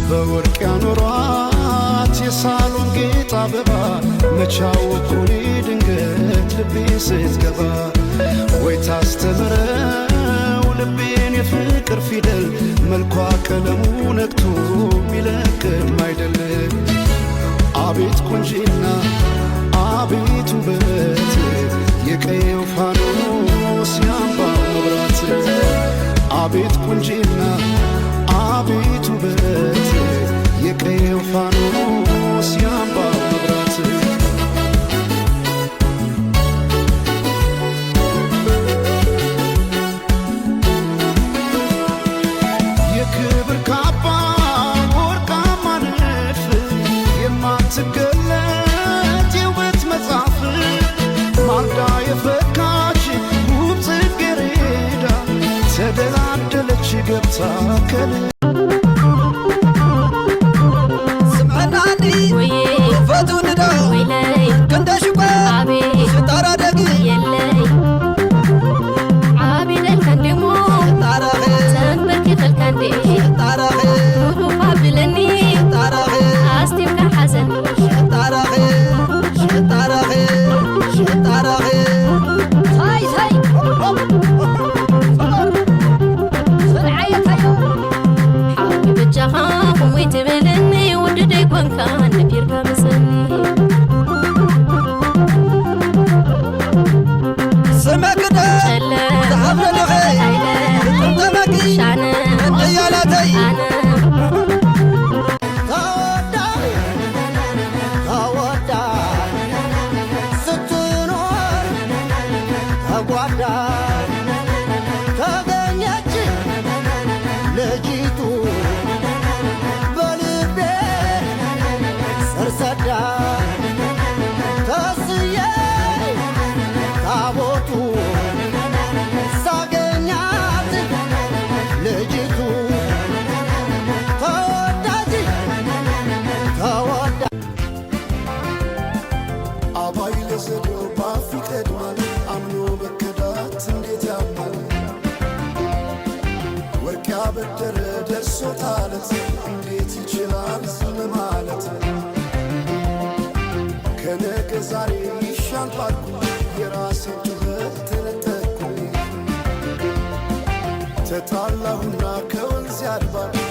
በወርቅ ያኖሯት የሳሎን ጌጥ አበባ መቻወኩኒ ድንገት ልቤ ስትገባ ወይ ታስተምረው ልቤን የፍቅር ፊደል መልኳ ቀለሙ ነክቶ ሚለቅም አይደል አቤት ቁንጂና አቤት ውበት የቀየው ፋኖስ ያምባው መብራት አቤት ቁንጂና አቤት ውበት የቀየው ፋኖስ ያምባው መብራት የክብር ካባ ወርቃማ ንድፍ የማትገለጥ የውበት መጽሐፍ ማልዳ የፈካች ውብ ጽጌረዳ ተደላደለች ገብታ ከል በደረ ደርሶታለት እንዴት ይችላል ዝም ማለት ከነገ ዛሬ ይሻል ባልኩ የራሴን ጩኸት ተነጠቅኩ ተጣላሁና ከወንዝ ያድባል